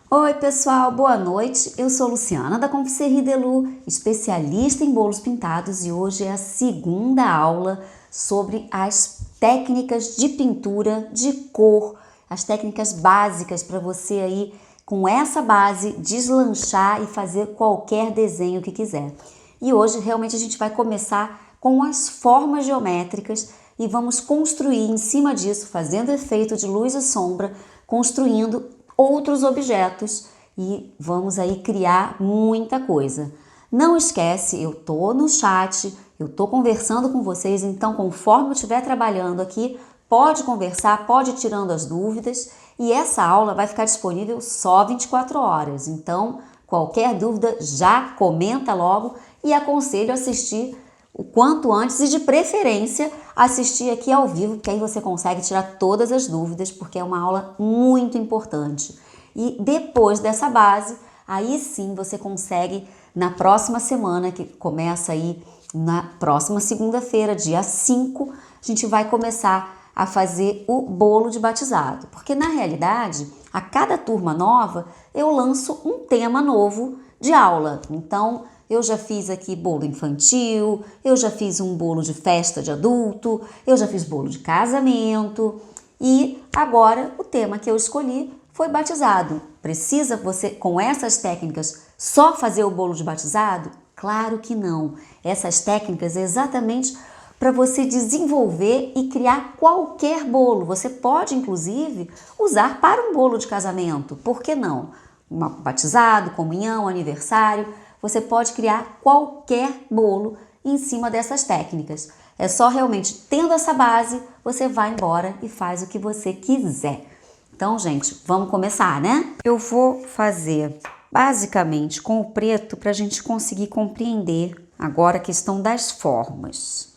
Oi pessoal, boa noite. Eu sou Luciana da Confiserie Delu, especialista em bolos pintados, e hoje é a segunda aula sobre as técnicas de pintura de cor, as técnicas básicas para você aí com essa base deslanchar e fazer qualquer desenho que quiser. E hoje realmente a gente vai começar com as formas geométricas e vamos construir em cima disso, fazendo efeito de luz e sombra, construindo outros objetos e vamos aí criar muita coisa. Não esquece, eu tô no chat, eu tô conversando com vocês, então conforme eu estiver trabalhando aqui, pode conversar, pode ir tirando as dúvidas, e essa aula vai ficar disponível só 24 horas. Então, qualquer dúvida já comenta logo e aconselho a assistir o quanto antes e de preferência assistir aqui ao vivo, porque aí você consegue tirar todas as dúvidas, porque é uma aula muito importante. E depois dessa base, aí sim você consegue, na próxima semana, que começa aí na próxima segunda-feira, dia 5, a gente vai começar a fazer o bolo de batizado. Porque na realidade, a cada turma nova, eu lanço um tema novo de aula. Então, eu já fiz aqui bolo infantil, eu já fiz um bolo de festa de adulto, eu já fiz bolo de casamento e agora o tema que eu escolhi foi batizado. Precisa você, com essas técnicas, só fazer o bolo de batizado? Claro que não. Essas técnicas é exatamente para você desenvolver e criar qualquer bolo. Você pode, inclusive, usar para um bolo de casamento. Por que não? Um batizado, comunhão, aniversário. Você pode criar qualquer bolo em cima dessas técnicas. É só realmente tendo essa base, você vai embora e faz o que você quiser. Então, gente, vamos começar, né? Eu vou fazer basicamente com o preto para a gente conseguir compreender agora a questão das formas.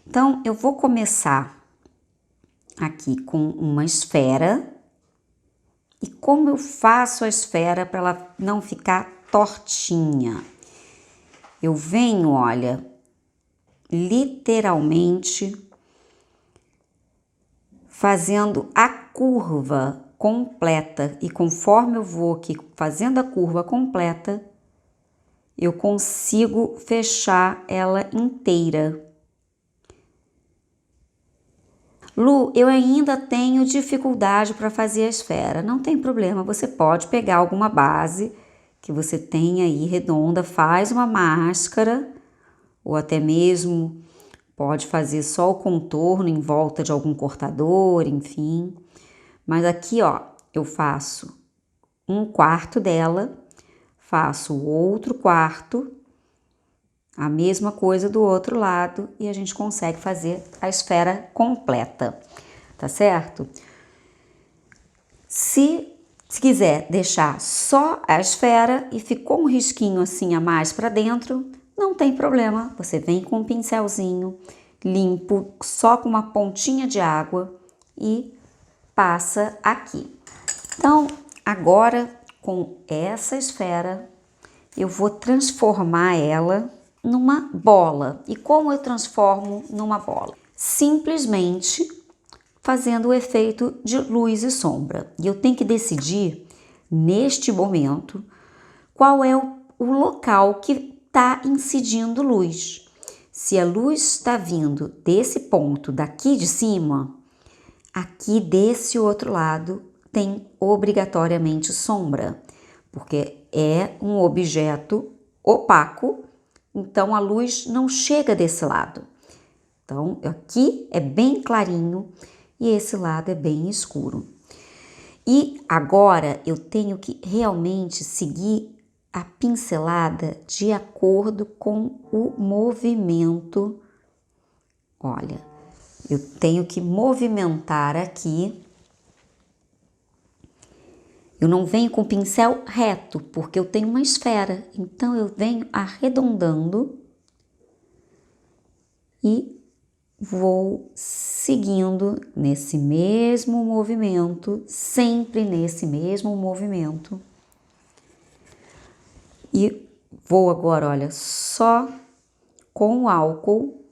Então, eu vou começar aqui com uma esfera. E como eu faço a esfera para ela não ficar tortinha? Eu venho, olha, literalmente fazendo a curva completa, e conforme eu vou aqui fazendo a curva completa, eu consigo fechar ela inteira. Lu, eu ainda tenho dificuldade para fazer a esfera. Não tem problema, você pode pegar alguma base que você tenha aí redonda, faz uma máscara, ou até mesmo pode fazer só o contorno em volta de algum cortador, enfim. Mas aqui, ó, eu faço um quarto dela, faço o outro quarto, a mesma coisa do outro lado, e a gente consegue fazer a esfera completa, tá certo? Se quiser deixar só a esfera e ficou um risquinho assim a mais para dentro, não tem problema, você vem com um pincelzinho limpo, só com uma pontinha de água e passa aqui. Então, agora com essa esfera, eu vou transformar ela numa bola. E como eu transformo numa bola? Simplesmente fazendo o efeito de luz e sombra. E eu tenho que decidir, neste momento, qual é o local que está incidindo luz. Se a luz está vindo desse ponto daqui de cima, aqui desse outro lado tem obrigatoriamente sombra, porque é um objeto opaco, então a luz não chega desse lado. Então, aqui é bem clarinho e esse lado é bem escuro. E agora eu tenho que realmente seguir a pincelada de acordo com o movimento. Olha, eu tenho que movimentar aqui. Eu não venho com o pincel reto, porque eu tenho uma esfera. Então, eu venho arredondando e vou seguindo nesse mesmo movimento, sempre nesse mesmo movimento. E vou agora, olha, só com o álcool,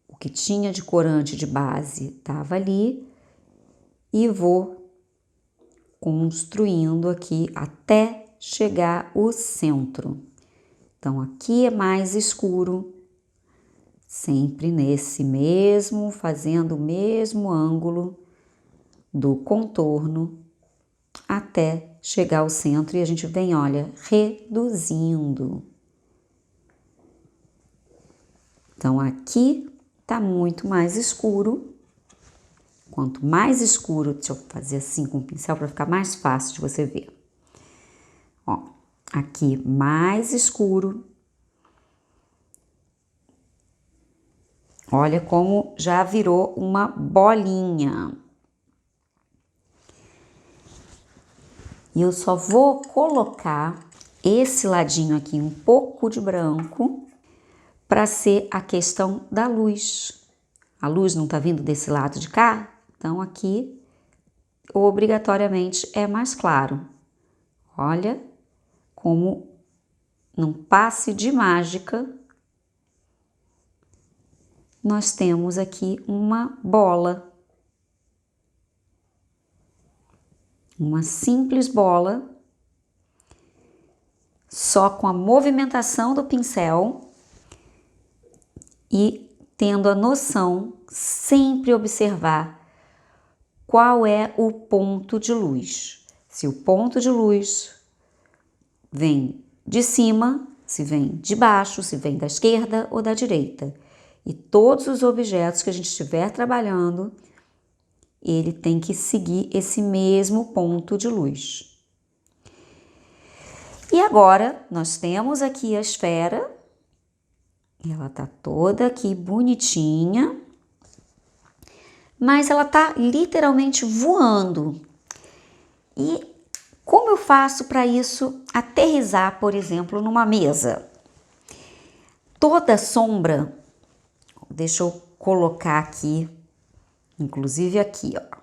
o que tinha de corante de base estava ali, e vou construindo aqui até chegar o centro. Então, aqui é mais escuro, sempre nesse mesmo, fazendo o mesmo ângulo do contorno até chegar ao centro e a gente vem, olha, reduzindo. Então, aqui tá muito mais escuro. Quanto mais escuro, deixa eu fazer assim com o pincel para ficar mais fácil de você ver. Ó, aqui mais escuro. Olha como já virou uma bolinha. E eu só vou colocar esse ladinho aqui um pouco de branco para ser a questão da luz. A luz não tá vindo desse lado de cá, então aqui obrigatoriamente é mais claro. Olha como num passe de mágica nós temos aqui uma bola. Uma simples bola, só com a movimentação do pincel e tendo a noção, sempre observar qual é o ponto de luz. Se o ponto de luz vem de cima, se vem de baixo, se vem da esquerda ou da direita. E todos os objetos que a gente estiver trabalhando, ele tem que seguir esse mesmo ponto de luz. E agora, nós temos aqui a esfera, ela tá toda aqui bonitinha, mas ela tá literalmente voando. E como eu faço para isso aterrissar, por exemplo, numa mesa? Toda sombra, deixa eu colocar aqui, inclusive aqui, ó.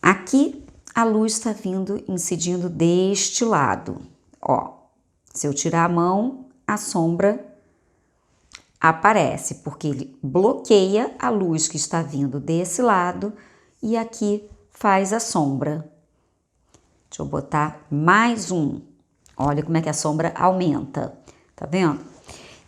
Aqui a luz está vindo, incidindo deste lado, ó. Se eu tirar a mão, a sombra aparece, porque ele bloqueia a luz que está vindo desse lado e aqui faz a sombra. Deixa eu botar mais um. Olha como é que a sombra aumenta, tá vendo?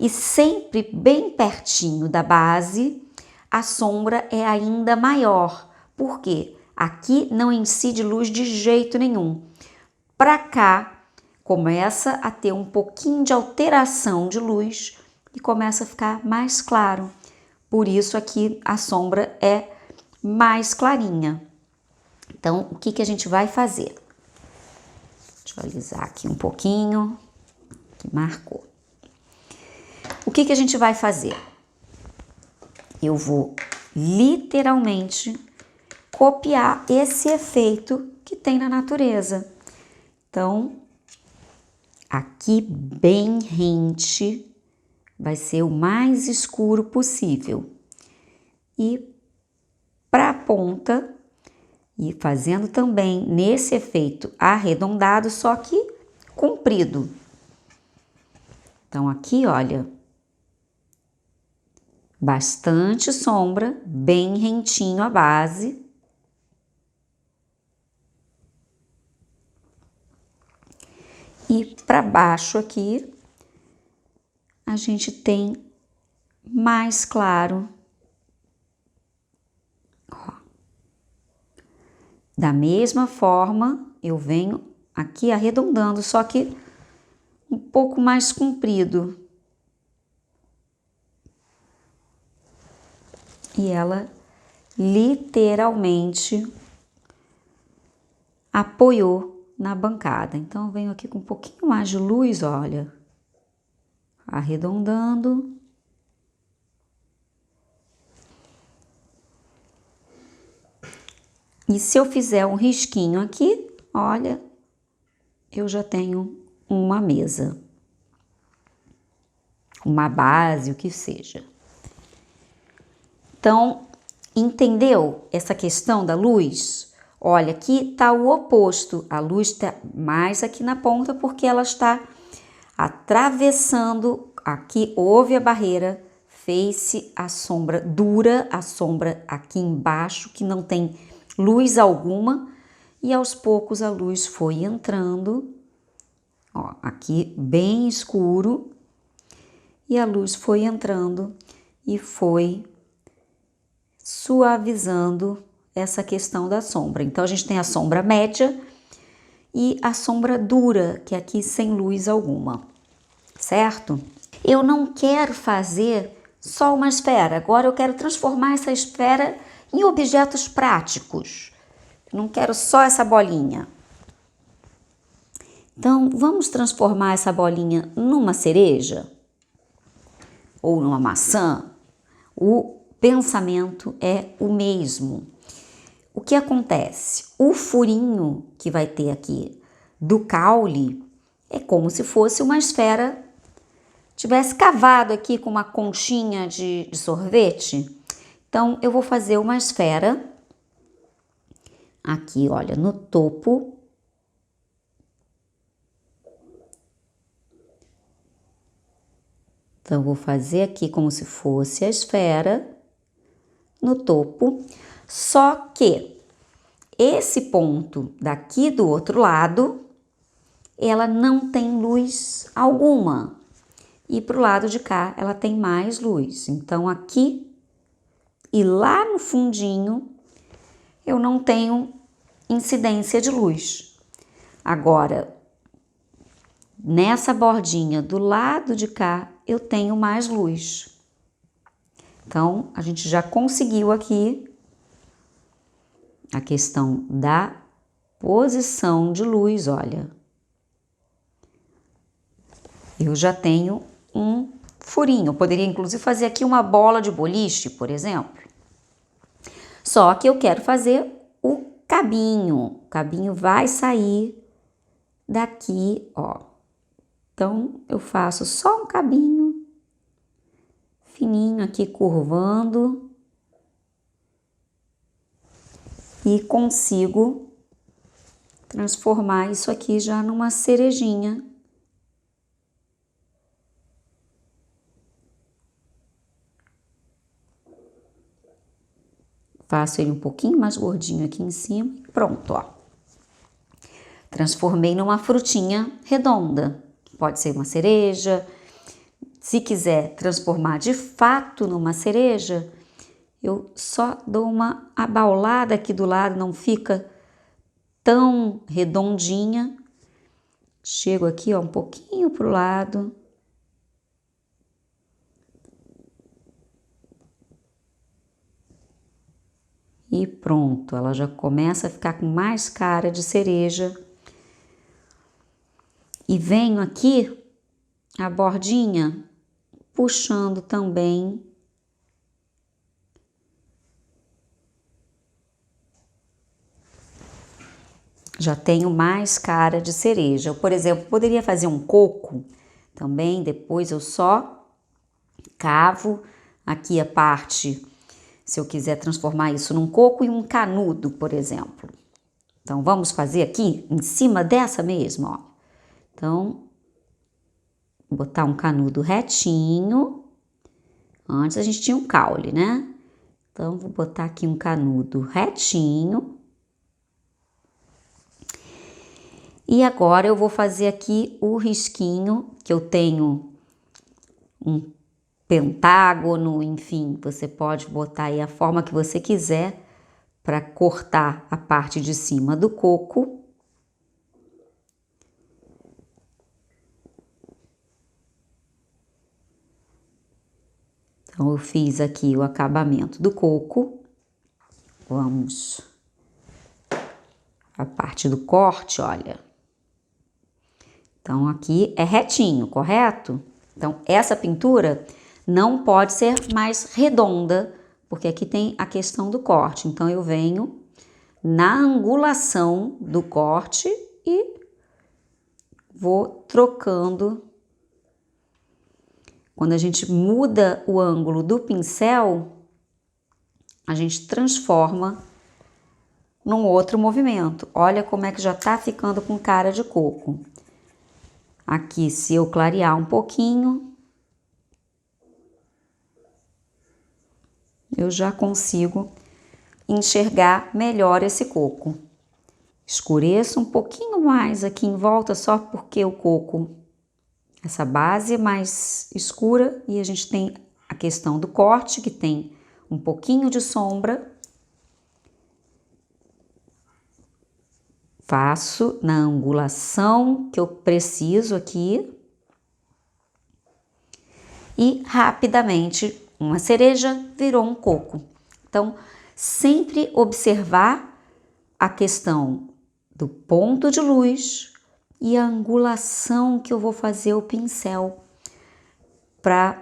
E sempre bem pertinho da base, a sombra é ainda maior. Por quê? Aqui não incide luz de jeito nenhum. Para cá, começa a ter um pouquinho de alteração de luz e começa a ficar mais claro. Por isso aqui a sombra é mais clarinha. Então, o que a gente vai fazer? Deixa eu alisar aqui um pouquinho, que marcou. O que a gente vai fazer? Eu vou literalmente copiar esse efeito que tem na natureza. Então, aqui bem rente, vai ser o mais escuro possível. E para a ponta, e fazendo também nesse efeito arredondado, só que comprido. Então, aqui, olha, bastante sombra, bem rentinho a base. E para baixo aqui, a gente tem mais claro. Ó. Da mesma forma, eu venho aqui arredondando, só que um pouco mais comprido. E ela literalmente apoiou na bancada. Então, eu venho aqui com um pouquinho mais de luz, olha, arredondando. E se eu fizer um risquinho aqui, olha, eu já tenho uma mesa, uma base, o que seja. Então, entendeu essa questão da luz? Olha, aqui está o oposto, a luz está mais aqui na ponta porque ela está atravessando, aqui houve a barreira, fez-se a sombra dura, a sombra aqui embaixo que não tem luz alguma, e aos poucos a luz foi entrando, ó, aqui bem escuro, e a luz foi entrando e foi suavizando essa questão da sombra. Então a gente tem a sombra média e a sombra dura, que é aqui sem luz alguma, certo? Eu não quero fazer só uma esfera, agora eu quero transformar essa esfera em objetos práticos. Não quero só essa bolinha. Então, vamos transformar essa bolinha numa cereja? Ou numa maçã? O pensamento é o mesmo. O que acontece? O furinho que vai ter aqui do caule é como se fosse uma esfera, tivesse cavado aqui com uma conchinha de sorvete. Então, eu vou fazer uma esfera aqui, olha, no topo. Então, vou fazer aqui como se fosse a esfera no topo, só que esse ponto daqui do outro lado, ela não tem luz alguma. E pro lado de cá, ela tem mais luz. Então, aqui e lá no fundinho, eu não tenho incidência de luz. Agora, nessa bordinha do lado de cá, eu tenho mais luz. Então, a gente já conseguiu aqui a questão da posição de luz, olha. Eu já tenho um furinho. Eu poderia, inclusive, fazer aqui uma bola de boliche, por exemplo. Só que eu quero fazer o cabinho. O cabinho vai sair daqui, ó. Então, eu faço só um cabinho fininho aqui, curvando. E consigo transformar isso aqui já numa cerejinha. Faço ele um pouquinho mais gordinho aqui em cima. Pronto, ó. Transformei numa frutinha redonda. Pode ser uma cereja. Se quiser transformar de fato numa cereja, eu só dou uma abaulada aqui do lado, não fica tão redondinha. Chego aqui, ó, um pouquinho pro lado. E pronto, ela já começa a ficar com mais cara de cereja. E venho aqui a bordinha puxando também já tenho mais cara de cereja. Eu, por exemplo, poderia fazer um coco também, depois eu só cavo aqui a parte, se eu quiser transformar isso num coco e um canudo, por exemplo. Então, vamos fazer aqui em cima dessa mesma, ó. Então, vou botar um canudo retinho. Antes a gente tinha um caule, né? Então, vou botar aqui um canudo retinho. E agora eu vou fazer aqui o risquinho, que eu tenho um pentágono, enfim, você pode botar aí a forma que você quiser para cortar a parte de cima do coco. Então, eu fiz aqui o acabamento do coco. Vamos a parte do corte, olha. Então, aqui é retinho, correto? Então, essa pintura não pode ser mais redonda, porque aqui tem a questão do corte. Então, eu venho na angulação do corte e vou trocando. Quando a gente muda o ângulo do pincel, a gente transforma num outro movimento. Olha como é que já tá ficando com cara de coco. Aqui, se eu clarear um pouquinho, eu já consigo enxergar melhor esse coco. Escureço um pouquinho mais aqui em volta, só porque o coco, essa base é mais escura e a gente tem a questão do corte, que tem um pouquinho de sombra. Faço na angulação que eu preciso aqui. E rapidamente uma cereja virou um coco. Então, sempre observar a questão do ponto de luz e a angulação que eu vou fazer o pincel para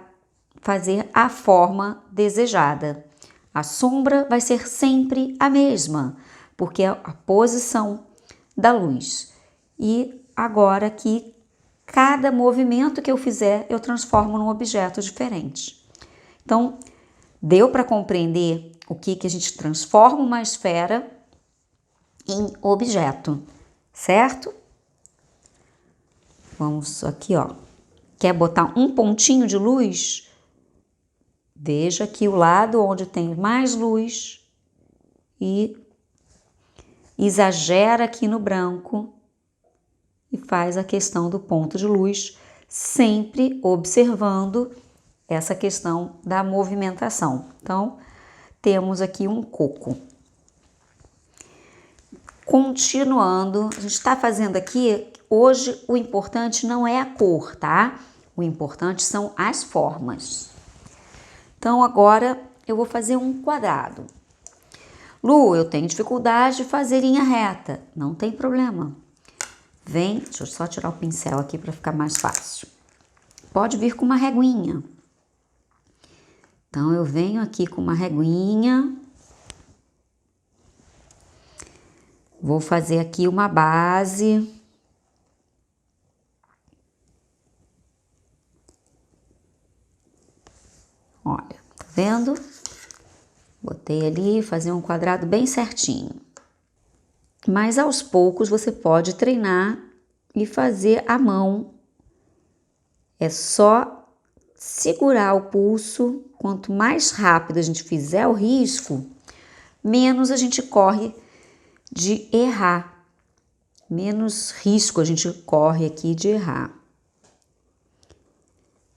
fazer a forma desejada. A sombra vai ser sempre a mesma, porque é a posição da luz. E agora aqui, cada movimento que eu fizer, eu transformo num objeto diferente. Então, deu para compreender o que a gente transforma uma esfera em objeto, certo? Vamos aqui, ó. Quer botar um pontinho de luz? Veja aqui o lado onde tem mais luz e exagera aqui no branco e faz a questão do ponto de luz, sempre observando essa questão da movimentação. Então, temos aqui um coco. Continuando, a gente está fazendo aqui, hoje o importante não é a cor, tá? O importante são as formas. Então, agora eu vou fazer um quadrado. Lu, eu tenho dificuldade de fazer linha reta. Não tem problema. Vem, deixa eu só tirar o pincel aqui para ficar mais fácil. Pode vir com uma reguinha. Então, eu venho aqui com uma reguinha. Vou fazer aqui uma base. Olha, tá vendo? Botei ali, fazer um quadrado bem certinho. Mas aos poucos você pode treinar e fazer à mão. É só segurar o pulso. Quanto mais rápido a gente fizer o risco, menos a gente corre de errar. Menos risco a gente corre aqui de errar.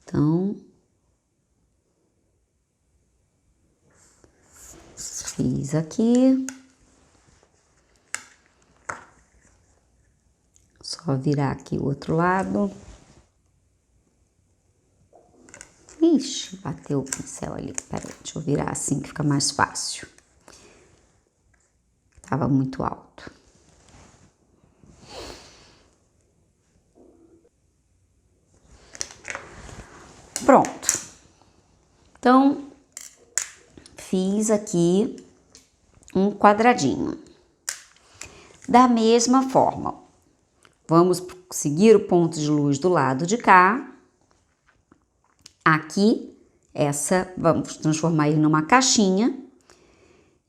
Então, fiz aqui. Só virar aqui o outro lado. Ixi, bateu o pincel ali. Peraí, deixa eu virar assim que fica mais fácil. Tava muito alto. Pronto. Então, fiz aqui um quadradinho. Da mesma forma, vamos seguir o ponto de luz do lado de cá. Aqui, vamos transformar ele numa caixinha.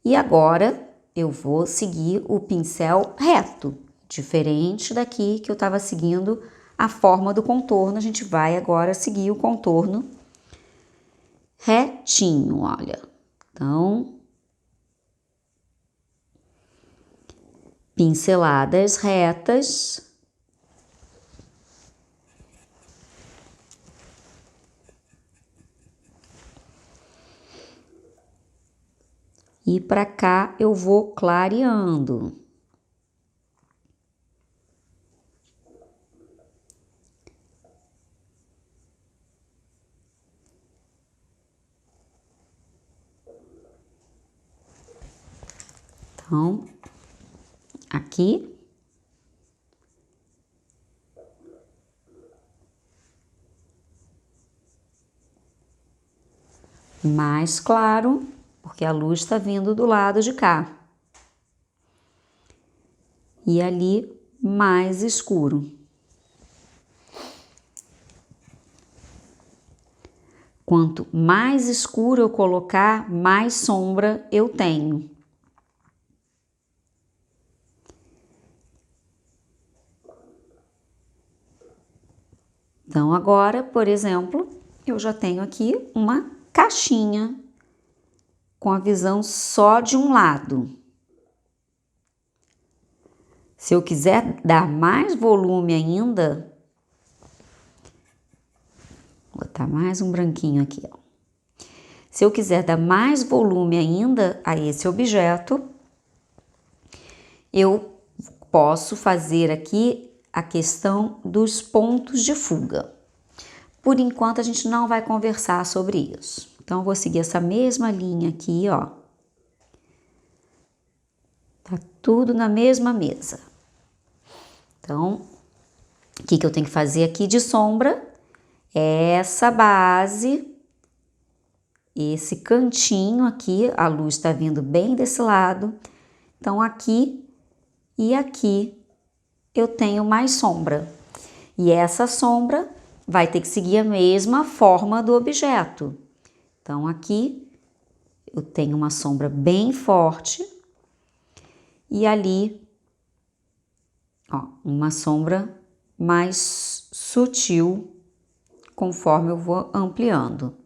E agora, eu vou seguir o pincel reto. Diferente daqui que eu estava seguindo a forma do contorno, a gente vai agora seguir o contorno retinho, olha. Então, pinceladas retas. E para cá eu vou clareando. Então, aqui. Mais claro, porque a luz está vindo do lado de cá. E ali, mais escuro. Quanto mais escuro eu colocar, mais sombra eu tenho. Então, agora, por exemplo, eu já tenho aqui uma caixinha com a visão só de um lado. Se eu quiser dar mais volume ainda, vou botar mais um branquinho aqui, ó. Se eu quiser dar mais volume ainda a esse objeto, eu posso fazer aqui a questão dos pontos de fuga. Por enquanto, a gente não vai conversar sobre isso. Então, eu vou seguir essa mesma linha aqui, ó. Tá tudo na mesma mesa. Então, o que eu tenho que fazer aqui de sombra? Essa base, esse cantinho aqui, a luz tá vindo bem desse lado. Então, aqui e aqui eu tenho mais sombra. E essa sombra vai ter que seguir a mesma forma do objeto. Então, aqui eu tenho uma sombra bem forte e ali, ó, uma sombra mais sutil conforme eu vou ampliando.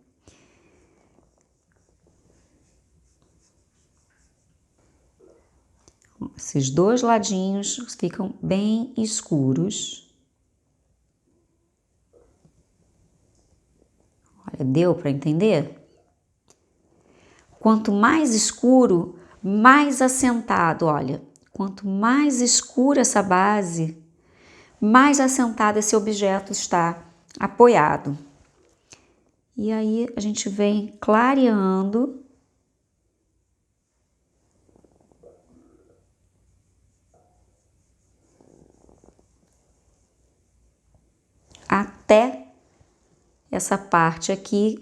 Esses dois ladinhos ficam bem escuros. Olha, deu para entender? Quanto mais escuro, mais assentado, olha. Quanto mais escura essa base, mais assentado esse objeto está apoiado. E aí a gente vem clareando até essa parte aqui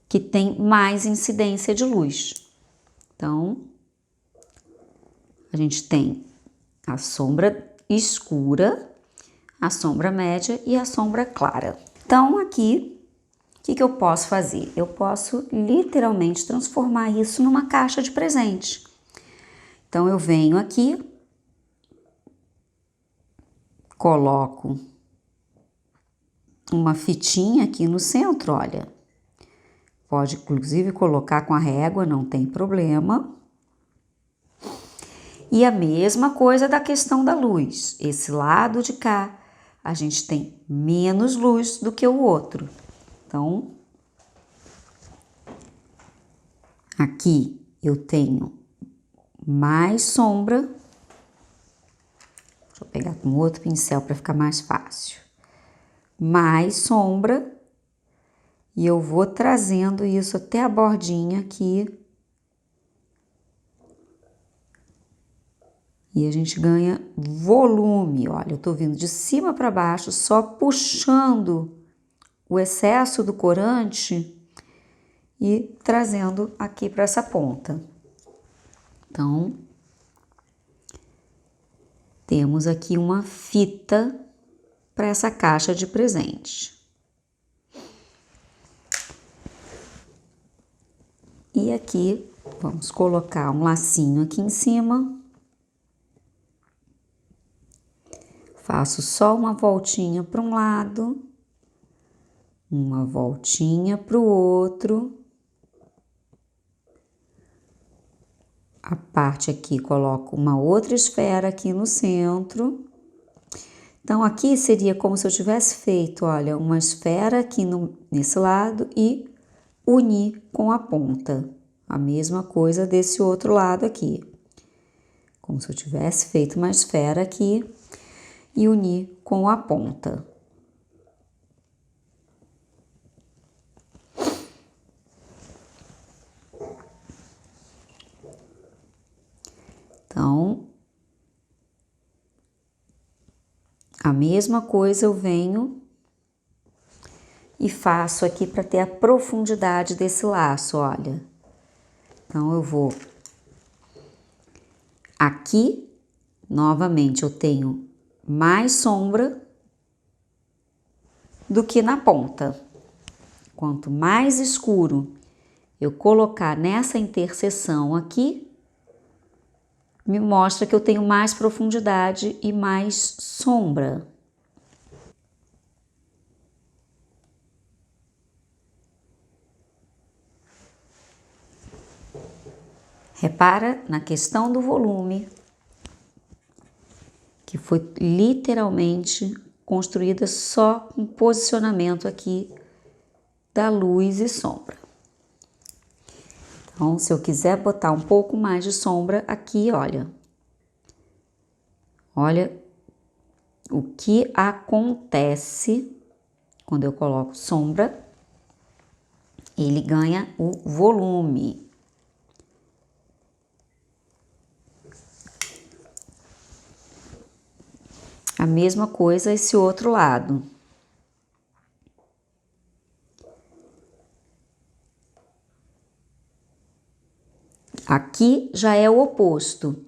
que tem mais incidência de luz. Então, a gente tem a sombra escura, a sombra média e a sombra clara. Então, aqui, o que eu posso fazer? Eu posso literalmente transformar isso numa caixa de presente. Então, eu venho aqui, coloco uma fitinha aqui no centro, olha. Pode, inclusive, colocar com a régua, não tem problema. E a mesma coisa da questão da luz. Esse lado de cá, a gente tem menos luz do que o outro. Então, aqui eu tenho mais sombra. Deixa eu pegar com outro pincel para ficar mais fácil. Mais sombra. E eu vou trazendo isso até a bordinha aqui. E a gente ganha volume. Olha, eu tô vindo de cima para baixo, só puxando o excesso do corante e trazendo aqui para essa ponta. Então, temos aqui uma fita para essa caixa de presente. E aqui, vamos colocar um lacinho aqui em cima. Faço só uma voltinha para um lado, uma voltinha para o outro. A parte aqui, coloco uma outra esfera aqui no centro. Então, aqui seria como se eu tivesse feito, olha, uma esfera aqui nesse lado e unir com a ponta. A mesma coisa desse outro lado aqui. Como se eu tivesse feito uma esfera aqui e unir com a ponta. Então, a mesma coisa eu venho e faço aqui para ter a profundidade desse laço, olha. Então, eu vou aqui, novamente, eu tenho mais sombra do que na ponta. Quanto mais escuro eu colocar nessa interseção aqui, me mostra que eu tenho mais profundidade e mais sombra. Repara na questão do volume, que foi literalmente construída só com posicionamento aqui da luz e sombra. Então, se eu quiser botar um pouco mais de sombra aqui, olha. Olha o que acontece quando eu coloco sombra. Ele ganha o volume. A mesma coisa esse outro lado. Aqui já é o oposto.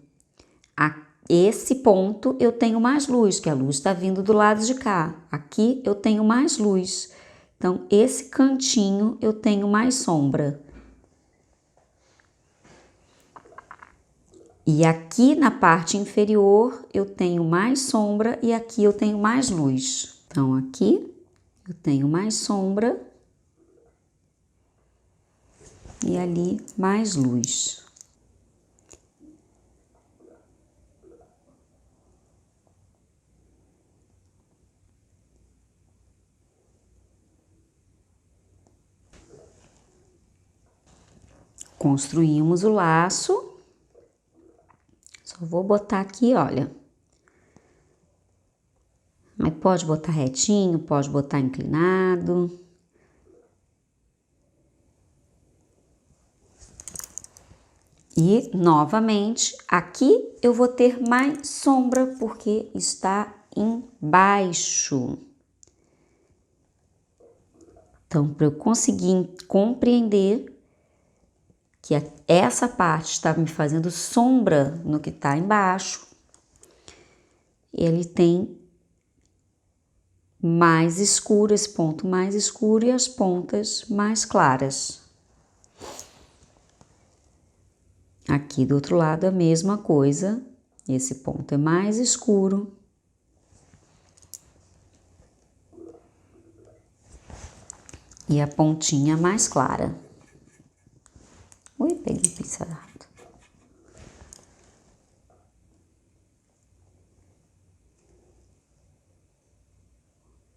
Esse ponto eu tenho mais luz, que a luz está vindo do lado de cá. Aqui eu tenho mais luz. Então, esse cantinho eu tenho mais sombra. E aqui na parte inferior eu tenho mais sombra e aqui eu tenho mais luz. Então, aqui eu tenho mais sombra e ali mais luz. Construímos o laço. Só vou botar aqui, olha. Mas pode botar retinho, pode botar inclinado. E, novamente, aqui eu vou ter mais sombra, porque está embaixo. Então, para eu conseguir compreender que essa parte está me fazendo sombra no que está embaixo, ele tem mais escuro, esse ponto mais escuro e as pontas mais claras. Aqui do outro lado a mesma coisa, esse ponto é mais escuro. E a pontinha mais clara. Ui, peguei pincelado.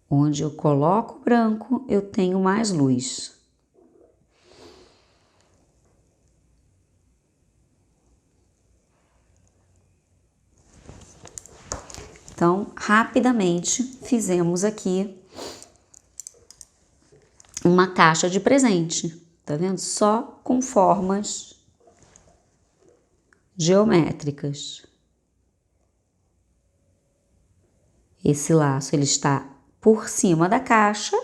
Onde eu coloco o branco, eu tenho mais luz. Então, rapidamente fizemos aqui uma caixa de presente, tá vendo? Só com formas geométricas. Esse laço, ele está por cima da caixa,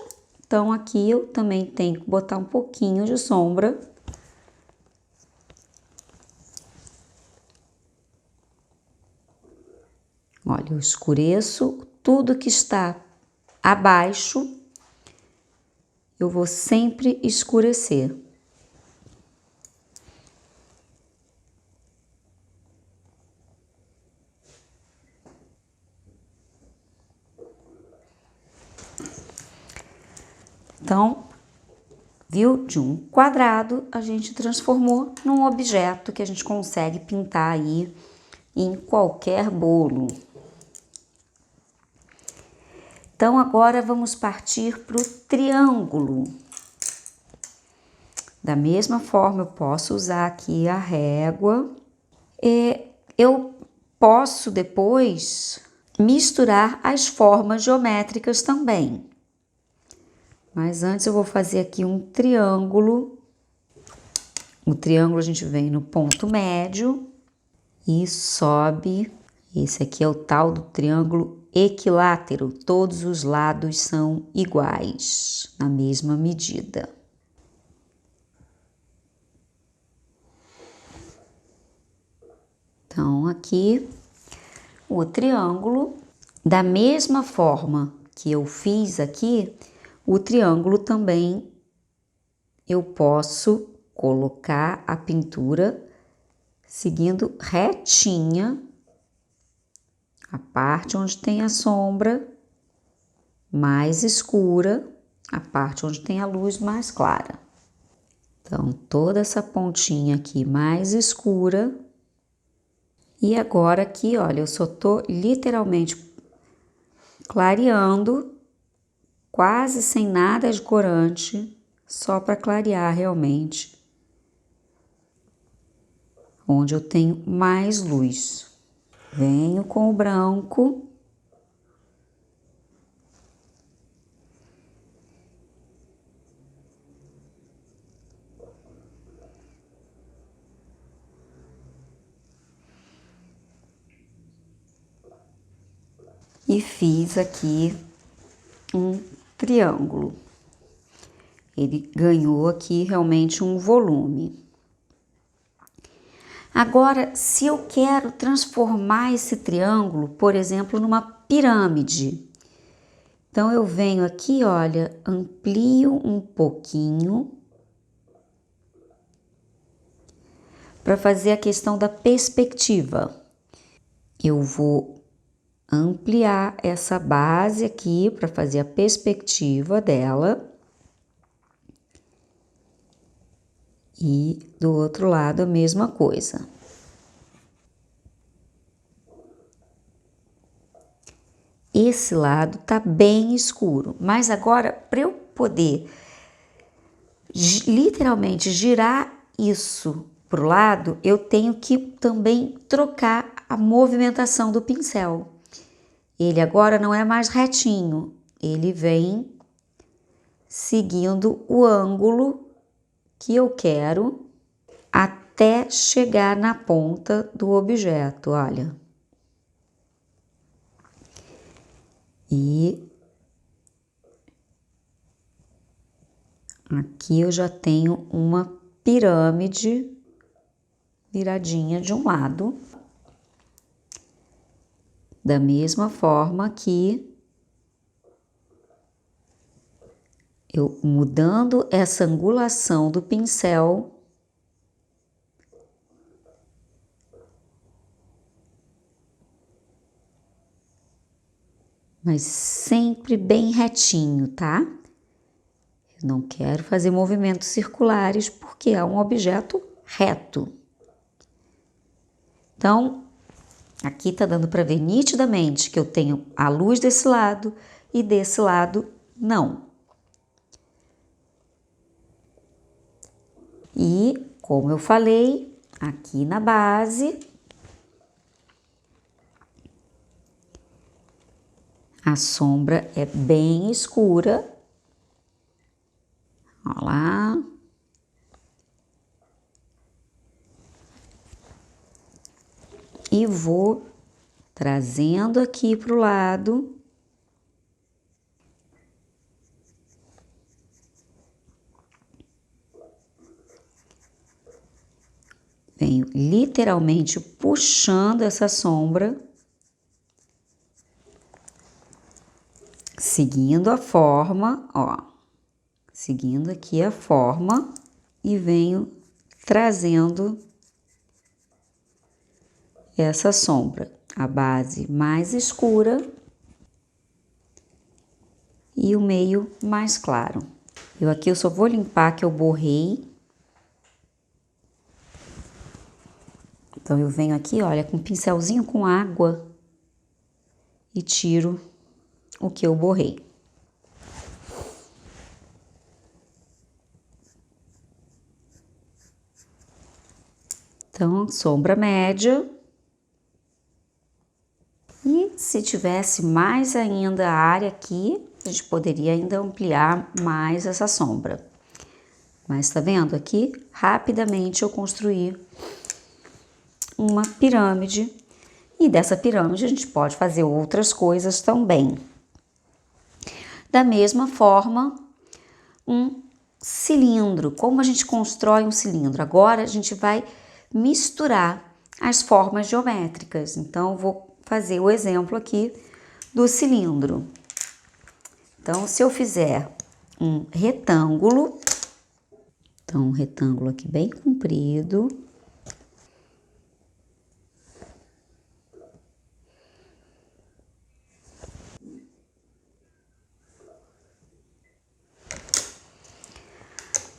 então aqui eu também tenho que botar um pouquinho de sombra. Olha, eu escureço tudo que está abaixo, eu vou sempre escurecer. Então, viu? De um quadrado a gente transformou num objeto que a gente consegue pintar aí em qualquer bolo. Então, agora vamos partir para o triângulo. Da mesma forma, eu posso usar aqui a régua. Eu posso depois misturar as formas geométricas também. Mas antes eu vou fazer aqui um triângulo. O triângulo a gente vem no ponto médio e sobe. Esse aqui é o tal do triângulo equilátero. Todos os lados são iguais, na mesma medida. Então, aqui o triângulo, da mesma forma que eu fiz aqui, o triângulo também eu posso colocar a pintura seguindo retinha, a parte onde tem a sombra mais escura, a parte onde tem a luz mais clara. Então, toda essa pontinha aqui mais escura. E agora aqui, olha, eu só tô literalmente clareando, quase sem nada de corante, só para clarear realmente onde eu tenho mais luz. Venho com o branco. E fiz aqui um triângulo. Ele ganhou aqui realmente um volume. Agora, se eu quero transformar esse triângulo, por exemplo, numa pirâmide, então eu venho aqui, olha, amplio um pouquinho para fazer a questão da perspectiva. Eu vou ampliar essa base aqui para fazer a perspectiva dela. E do outro lado a mesma coisa. Esse lado tá bem escuro, mas agora para eu poder literalmente girar isso pro lado, eu tenho que também trocar a movimentação do pincel. Ele agora não é mais retinho, ele vem seguindo o ângulo que eu quero até chegar na ponta do objeto, olha. E aqui eu já tenho uma pirâmide viradinha de um lado. Da mesma forma que eu mudando essa angulação do pincel, mas sempre bem retinho, tá? Eu não quero fazer movimentos circulares porque é um objeto reto. Então, aqui tá dando para ver nitidamente que eu tenho a luz desse lado e desse lado não. E, como eu falei, aqui na base, a sombra é bem escura. Olha lá. E vou trazendo aqui para o lado. Venho literalmente puxando essa sombra, seguindo a forma, ó, seguindo aqui a forma e venho trazendo essa sombra, a base mais escura e o meio mais claro. Aqui eu só vou limpar que eu borrei. Então, eu venho aqui, olha, com um pincelzinho com água e tiro o que eu borrei. Então, sombra média. E se tivesse mais ainda a área aqui, a gente poderia ainda ampliar mais essa sombra. Mas tá vendo aqui? Rapidamente eu construí uma pirâmide. E dessa pirâmide a gente pode fazer outras coisas também. Da mesma forma, um cilindro. Como a gente constrói um cilindro? Agora a gente vai misturar as formas geométricas. Então, vou fazer o exemplo aqui do cilindro. Então, se eu fizer um retângulo, então um retângulo aqui bem comprido,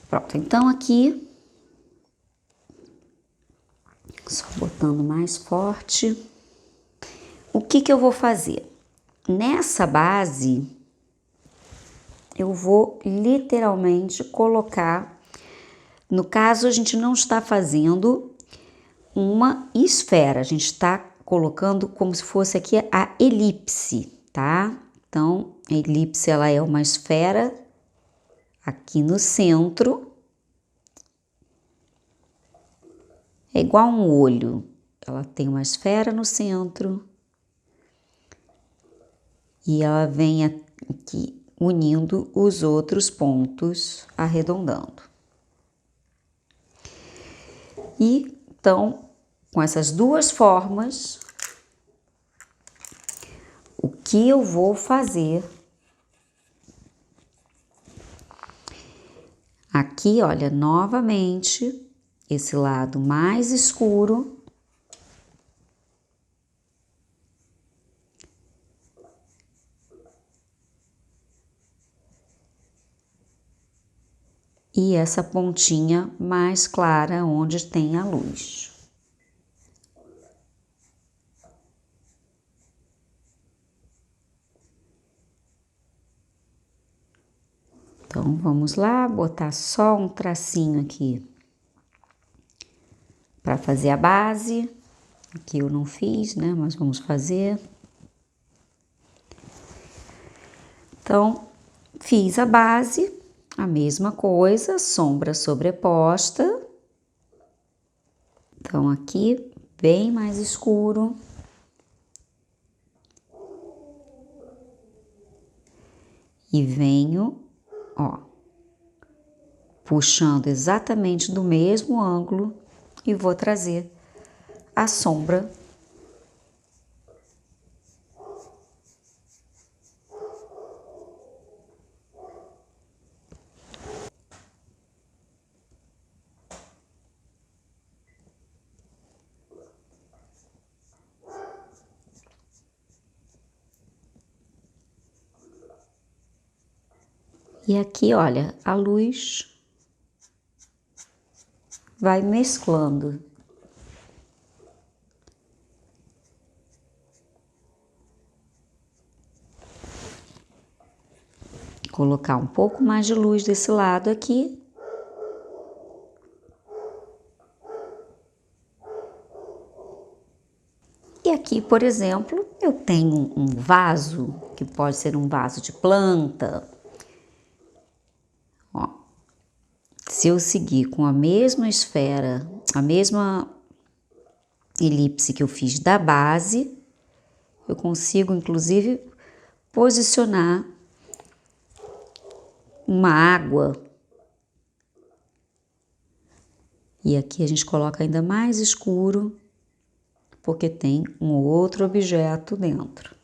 Pronto, então aqui, só botando mais forte. O que que eu vou fazer? Nessa base, eu vou literalmente colocar, no caso a gente não está fazendo uma esfera, a gente está colocando como se fosse aqui a elipse, tá? Então, a elipse ela é uma esfera aqui no centro, é igual um olho, ela tem uma esfera no centro e ela vem aqui unindo os outros pontos, arredondando. E então, com essas duas formas, o que eu vou fazer aqui, olha, novamente, esse lado mais escuro. E essa pontinha mais clara onde tem a luz. Então, vamos lá, botar só um tracinho aqui para fazer a base. Aqui eu não fiz, né, mas vamos fazer. Então, fiz a base, a mesma coisa, sombra sobreposta. Então, aqui, bem mais escuro. E venho, ó, puxando exatamente do mesmo ângulo e vou trazer a sombra. E aqui, olha, a luz vai mesclando. Colocar um pouco mais de luz desse lado aqui. E aqui, por exemplo, eu tenho um vaso, que pode ser um vaso de planta. Ó, se eu seguir com a mesma esfera, a mesma elipse que eu fiz da base, eu consigo, inclusive, posicionar uma água. E aqui a gente coloca ainda mais escuro, porque tem um outro objeto dentro.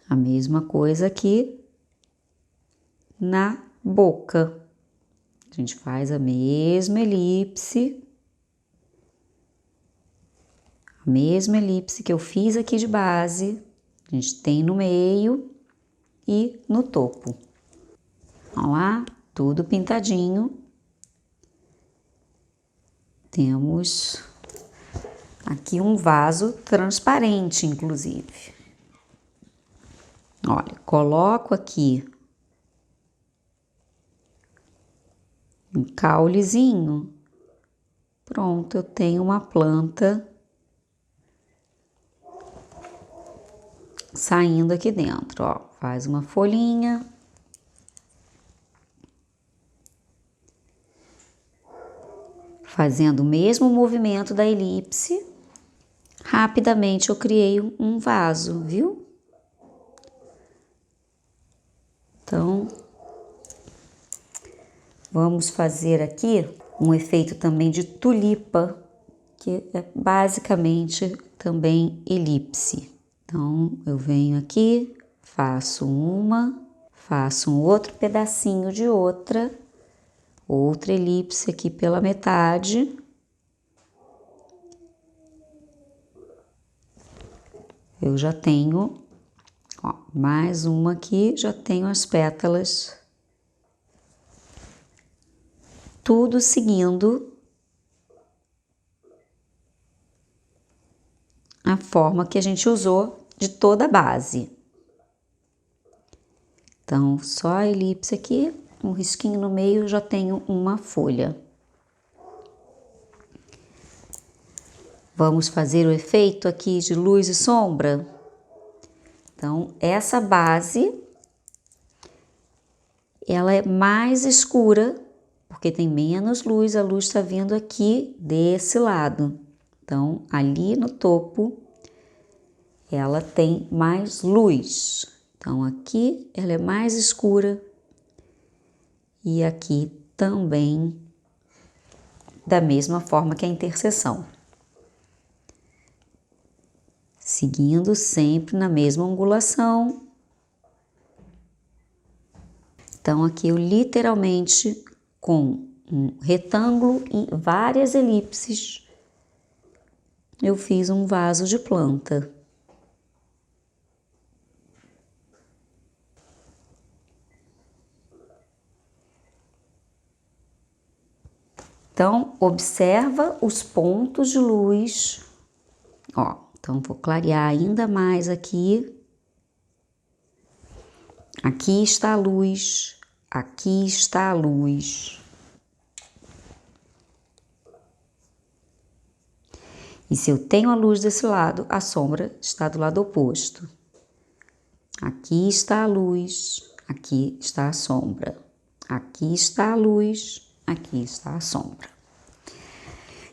A mesma coisa aqui na boca. A gente faz a mesma elipse. A mesma elipse que eu fiz aqui de base, a gente tem no meio e no topo. Olha lá, tudo pintadinho. Temos aqui um vaso transparente, inclusive. Olha, coloco aqui um caulezinho. Pronto, eu tenho uma planta saindo aqui dentro, ó. Faz uma folhinha. Fazendo o mesmo movimento da elipse, rapidamente eu criei um vaso, viu? Então, vamos fazer aqui um efeito também de tulipa, que é basicamente também elipse. Então, eu venho aqui, faço um outro pedacinho de outra elipse aqui pela metade. eu já tenho, ó, mais uma aqui, já tenho as pétalas, tudo seguindo a forma que a gente usou de toda a base. Então, só a elipse aqui, um risquinho no meio, já tenho uma folha. Vamos fazer o efeito aqui de luz e sombra? Então, essa base, ela é mais escura, porque tem menos luz, a luz está vindo aqui desse lado. Então, ali no topo, ela tem mais luz. Então, aqui ela é mais escura e aqui também da mesma forma que a interseção. Seguindo sempre na mesma angulação. Então, aqui eu literalmente, com um retângulo e várias elipses, eu fiz um vaso de planta. Então, observa os pontos de luz, ó, então vou clarear ainda mais aqui. Aqui está a luz, aqui está a luz. E se eu tenho a luz desse lado, a sombra está do lado oposto. Aqui está a luz, aqui está a sombra. Aqui está a luz, aqui está a sombra.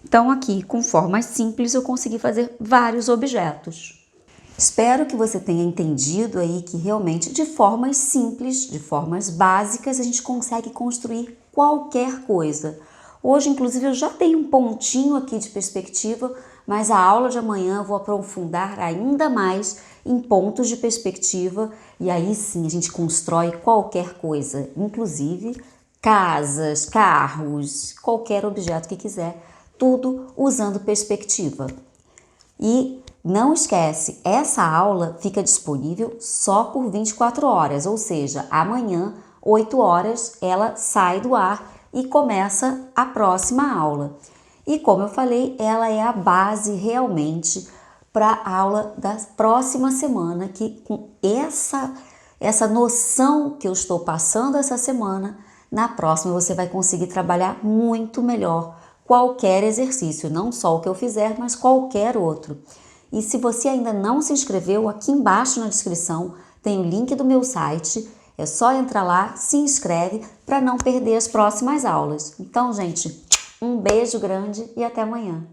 Então, aqui, com formas simples, eu consegui fazer vários objetos. Espero que você tenha entendido aí que realmente de formas simples, de formas básicas, a gente consegue construir qualquer coisa. Hoje, inclusive, eu já dei um pontinho aqui de perspectiva, mas a aula de amanhã eu vou aprofundar ainda mais em pontos de perspectiva e aí sim a gente constrói qualquer coisa, inclusive casas, carros, qualquer objeto que quiser, tudo usando perspectiva. E não esquece, essa aula fica disponível só por 24 horas, ou seja, amanhã, 8 horas, ela sai do ar e começa a próxima aula. E como eu falei, ela é a base realmente para a aula da próxima semana, que com essa noção que eu estou passando essa semana, na próxima você vai conseguir trabalhar muito melhor qualquer exercício, não só o que eu fizer, mas qualquer outro. E se você ainda não se inscreveu, aqui embaixo na descrição tem o link do meu site, é só entrar lá, se inscreve para não perder as próximas aulas. Então, gente, um beijo grande e até amanhã.